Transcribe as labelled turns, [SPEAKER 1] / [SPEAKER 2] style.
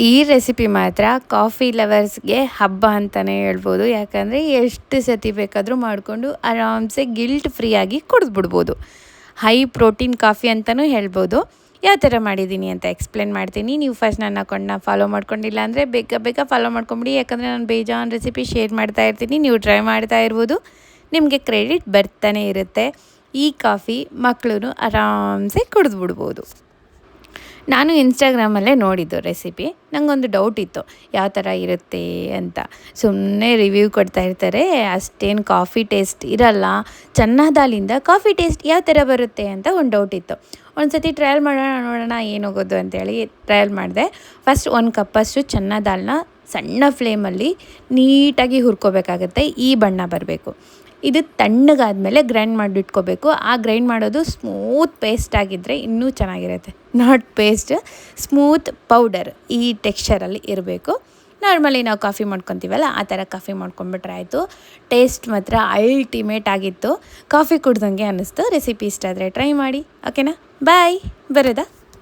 [SPEAKER 1] ಈ ರೆಸಿಪಿ ಮಾತ್ರ ಕಾಫಿ ಲವರ್ಸ್ಗೆ ಹಬ್ಬ ಅಂತಲೇ ಹೇಳ್ಬೋದು. ಯಾಕಂದರೆ ಎಷ್ಟು ಸತಿ ಬೇಕಾದರೂ ಮಾಡಿಕೊಂಡು ಆರಾಮ್ಸೆ ಗಿಲ್ಟ್ ಫ್ರೀಯಾಗಿ ಕುಡಿದ್ಬಿಡ್ಬೋದು. ಹೈ ಪ್ರೋಟೀನ್ ಕಾಫಿ ಅಂತಲೂ ಹೇಳ್ಬೋದು. ಯಾವ ಥರ ಮಾಡಿದ್ದೀನಿ ಅಂತ ಎಕ್ಸ್ಪ್ಲೇನ್ ಮಾಡ್ತೀನಿ. ನೀವು ಫಸ್ಟ್ ನನ್ನ ಅಕೌಂಟ್ನ ಫಾಲೋ ಮಾಡ್ಕೊಂಡಿಲ್ಲ ಅಂದರೆ ಬೇಗ ಬೇಗ ಫಾಲೋ ಮಾಡ್ಕೊಂಬಿಡಿ. ಯಾಕಂದರೆ ನಾನು ಬೇಜಾನ್ ರೆಸಿಪಿ ಶೇರ್ ಮಾಡ್ತಾ ಇರ್ತೀನಿ, ನೀವು ಟ್ರೈ ಮಾಡ್ತಾ ಇರ್ಬೋದು, ನಿಮಗೆ ಕ್ರೆಡಿಟ್ ಬರ್ತಾನೆ ಇರುತ್ತೆ. ಈ ಕಾಫಿ ಮಕ್ಕಳು ಆರಾಮ್ಸೆ ಕುಡಿದ್ಬಿಡ್ಬೋದು. ನಾನು ಇನ್ಸ್ಟಾಗ್ರಾಮಲ್ಲೇ ನೋಡಿದ್ದು ರೆಸಿಪಿ. ನನಗೊಂದು ಡೌಟ್ ಇತ್ತು ಯಾವ ಥರ ಇರುತ್ತೆ ಅಂತ. ಸುಮ್ಮನೆ ರಿವ್ಯೂ ಕೊಡ್ತಾ ಇರ್ತಾರೆ, ಅಷ್ಟೇನು ಕಾಫಿ ಟೇಸ್ಟ್ ಇರಲ್ಲ. ಚನ್ನ ದಾಲಿಂದ ಕಾಫಿ ಟೇಸ್ಟ್ ಯಾವ ಥರ ಬರುತ್ತೆ ಅಂತ ಒಂದು ಡೌಟ್ ಇತ್ತು. ಒಂದು ಸತಿ ಟ್ರಯಲ್ ಮಾಡೋಣ, ನೋಡೋಣ ಏನಾಗೋದು ಅಂತೇಳಿ ಟ್ರಯಲ್ ಮಾಡಿದೆ. ಫಸ್ಟ್ 1 ಕಪ್ಪಷ್ಟು ಚನ್ನ ದಾಲನ್ನ ಸಣ್ಣ ಫ್ಲೇಮಲ್ಲಿ ನೀಟಾಗಿ ಹುರ್ಕೋಬೇಕಾಗತ್ತೆ. ಈ ಬಣ್ಣ ಬರಬೇಕು. ಇದು ತಣ್ಣಗಾದ್ಮೇಲೆ ಗ್ರೈಂಡ್ ಮಾಡಿಟ್ಕೋಬೇಕು. ಆ ಗ್ರೈಂಡ್ ಮಾಡೋದು ಸ್ಮೂತ್ ಪೇಸ್ಟ್ ಆಗಿದ್ದರೆ ಇನ್ನೂ ಚೆನ್ನಾಗಿರುತ್ತೆ. ನಾಟ್ ಪೇಸ್ಟ್, ಸ್ಮೂತ್ ಪೌಡರ್ ಈ ಟೆಕ್ಸ್ಚರಲ್ಲಿ ಇರಬೇಕು. ನಾರ್ಮಲಿ ನಾವು ಕಾಫಿ ಮಾಡ್ಕೊತೀವಲ್ಲ ಆ ಥರ ಕಾಫಿ ಮಾಡ್ಕೊಂಡ್ಬಿಟ್ರೆ ಆಯಿತು. ಟೇಸ್ಟ್ ಮಾತ್ರ ಅಲ್ಟಿಮೇಟ್ ಆಗಿತ್ತು. ಕಾಫಿ ಕುಡ್ದಂಗೆ ಅನ್ನಿಸ್ತು. ರೆಸಿಪಿ ಇಷ್ಟ ಆದರೆ ಟ್ರೈ ಮಾಡಿ. ಓಕೆನಾ? ಬಾಯ್. ಬರೋದಾ?